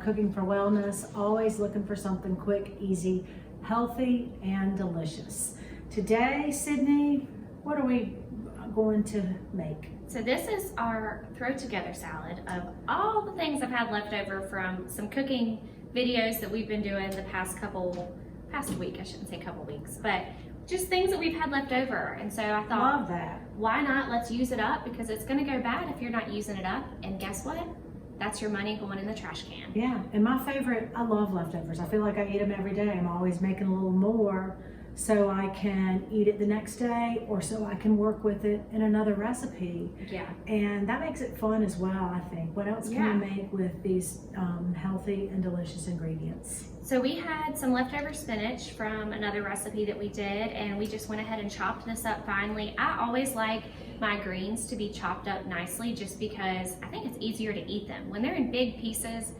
cooking for wellness, always looking for something quick, easy, healthy, and delicious. Today, Sydney, what are we going to make? So this is our throw together salad of all the things I've had left over from some cooking videos that we've been doing the past week, I shouldn't say couple weeks, but just things that we've had left over. And so I thought, Love that. Why not? Let's use it up, because it's gonna go bad if you're not using it up. And guess what? That's your money going in the trash can. Yeah, and my favorite, I love leftovers. I feel like I eat them every day. I'm always making a little more so I can eat it the next day, or so I can work with it in another recipe. Yeah. And that makes it fun as well, I think. What else can we make with these healthy and delicious ingredients? So we had some leftover spinach from another recipe that we did, and we just went ahead and chopped this up finely. I always like my greens to be chopped up nicely, just because I think it's easier to eat them. When they're in big pieces,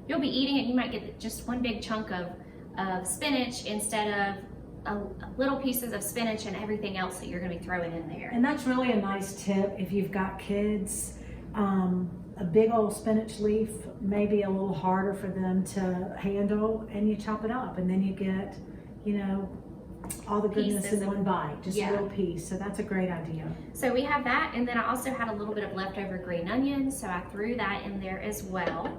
you'll be eating it, you might get just one big chunk of spinach instead of little pieces of spinach and everything else that you're going to be throwing in there. And that's really a nice tip if you've got kids. A big old spinach leaf may be a little harder for them to handle, and you chop it up, and then you get, you know, all the goodness in one bite, just a little piece. So that's a great idea. So we have that, and then I also had a little bit of leftover green onions, so I threw that in there as well.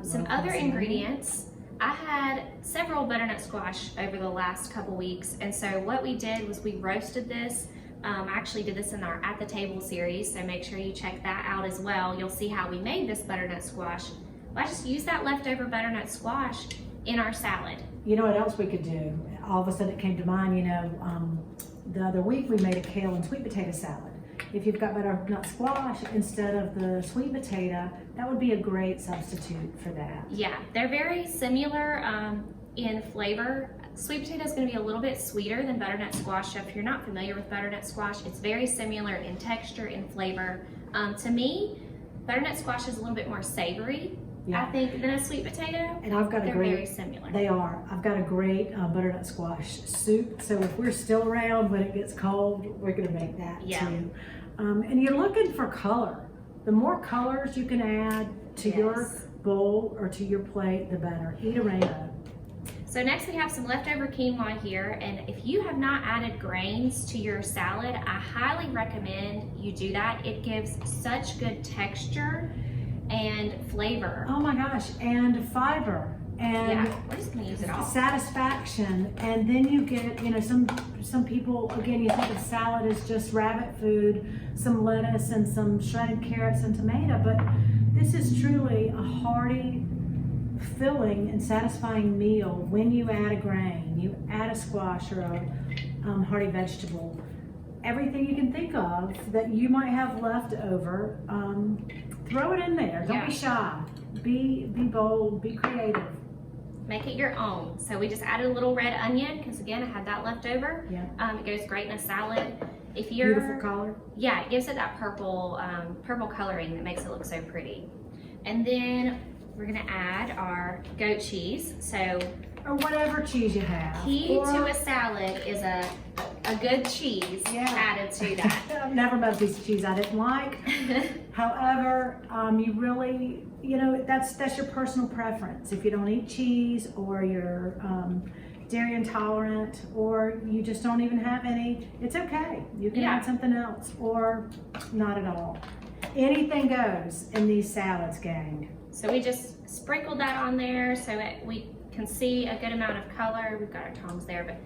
Some other ingredients. I had several butternut squash over the last couple weeks, and so what we did was we roasted this. I actually did this in our At the Table series, so make sure you check that out as well. You'll see how we made this butternut squash. Well, I just used that leftover butternut squash in our salad. You know what else we could do? All of a sudden it came to mind, you know, the other week we made a kale and sweet potato salad. If you've got butternut squash instead of the sweet potato, that would be a great substitute for that. Yeah, they're very similar in flavor. Sweet potato is going to be a little bit sweeter than butternut squash. So if you're not familiar with butternut squash, it's very similar in texture and flavor. To me, butternut squash is a little bit more savory, I think, than a sweet potato. And I've got They're very similar. They are. I've got a great butternut squash soup. So if we're still around when it gets cold, we're going to make that too. And you're looking for color. The more colors you can add to your bowl or to your plate, the better. Eat a rainbow. So next we have some leftover quinoa here, and if you have not added grains to your salad, I highly recommend you do that. It gives such good texture and flavor. Oh my gosh, and fiber. And we're just gonna use it all. Satisfaction, and then you get, you know, some people, again, you think of salad as just rabbit food, some lettuce and some shredded carrots and tomato, but this is truly a hearty, filling and satisfying meal when you add a grain, you add a squash or a hearty vegetable. Everything you can think of that you might have left over, throw it in there. Don't be shy. Be bold, be creative. Make it your own. So we just added a little red onion, because again, I had that left over. It goes great in a salad. If you're, beautiful color. Yeah, it gives it that purple, purple coloring that makes it look so pretty. And then we're gonna add our goat cheese. So, or whatever cheese you have. Key to a salad is a good cheese added to that. I've never met a piece of cheese I didn't like. However, you really, you know, that's your personal preference. If you don't eat cheese, or you're dairy intolerant, or you just don't even have any, it's okay. You can add something else, or not at all. Anything goes in these salads, gang. So we just sprinkled that on there so we can see a good amount of color. We've got our tongs there, but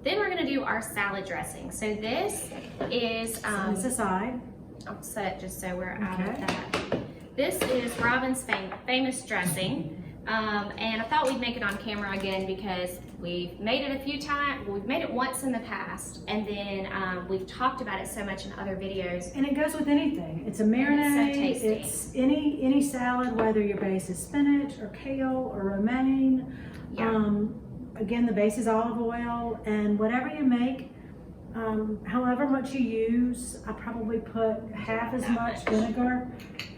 then we're gonna do our salad dressing. So this is, set this aside. I'll set it just so we're out of that. This is Robin's famous dressing. And I thought we'd make it on camera again because we've made it a few times. Well, we've made it once in the past, and then we've talked about it so much in other videos. And it goes with anything. It's a marinade. It's so tasty. It's any salad, whether your base is spinach or kale or romaine. Again, the base is olive oil, and whatever you make, however much you use, I probably put half as much vinegar.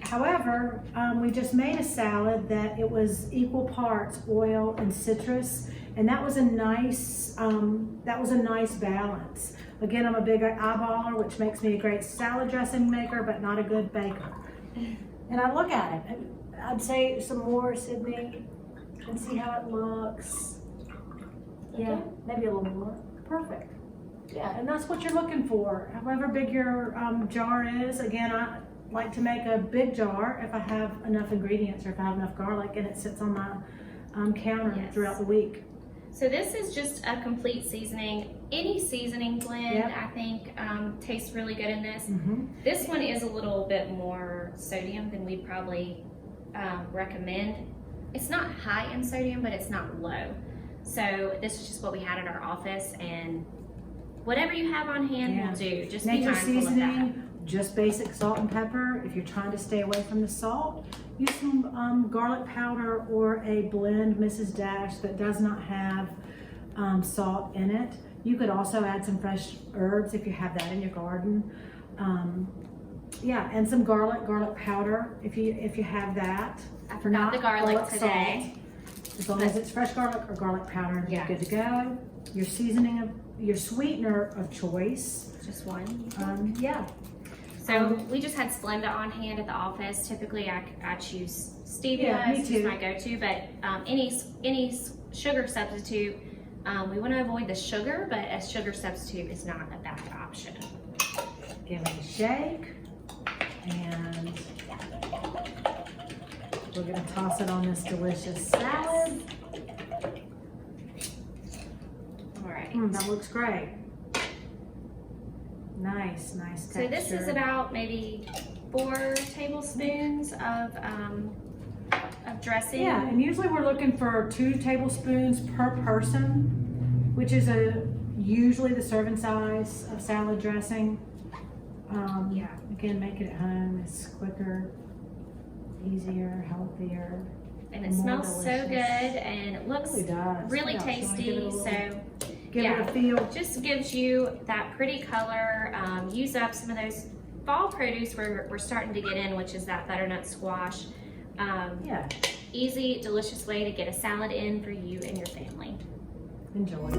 However, we just made a salad that it was equal parts oil and citrus, and that was a nice balance. Again, I'm a big eyeballer, which makes me a great salad dressing maker, but not a good baker. And I look at it. I'd say some more, Sydney, and see how it looks. Yeah, Okay. maybe a little more. Perfect. Yeah, and that's what you're looking for. However big your jar is. Again, I like to make a big jar if I have enough ingredients or if I have enough garlic and it sits on my counter Yes. throughout the week. So this is just a complete seasoning. Any seasoning blend, Yep. I think, tastes really good in this. Mm-hmm. This one is a little bit more sodium than we'd probably recommend. It's not high in sodium, but it's not low. So this is just what we had at our office, and whatever you have on hand Yeah. will do. Just be Make your mindful of that. seasoning just basic salt and pepper. If you're trying to stay away from the salt, use some garlic powder or a blend Mrs. Dash that does not have salt in it. You could also add some fresh herbs if you have that in your garden. Yeah, and some garlic powder if you have that. I forgot the garlic today. Salt. As long as it's fresh garlic or garlic powder, Yeah. you're good to go. Your seasoning your sweetener of choice. Just one. Yeah. So we just had Splenda on hand at the office. Typically, I choose stevia. Yeah, me It's too. just my go-to. But any sugar substitute, we want to avoid the sugar, but a sugar substitute is not a bad option. Give it a shake, and we're gonna toss it on this delicious salad. All right. That looks great. Nice texture. So this is about maybe 4 tablespoons of dressing. Yeah, and usually we're looking for 2 tablespoons per person, which is usually the serving size of salad dressing. Yeah. Again, make it at home. It's quicker, easier, healthier. And it more smells so delicious. good, and it looks It does. really What else? You wanna give it a tasty. little- So Give yeah. it a feel. just gives you that pretty color. Use up some of those fall produce we're starting to get in, which is that butternut squash. Yeah, Easy, delicious way to get a salad in for you and your family. enjoy.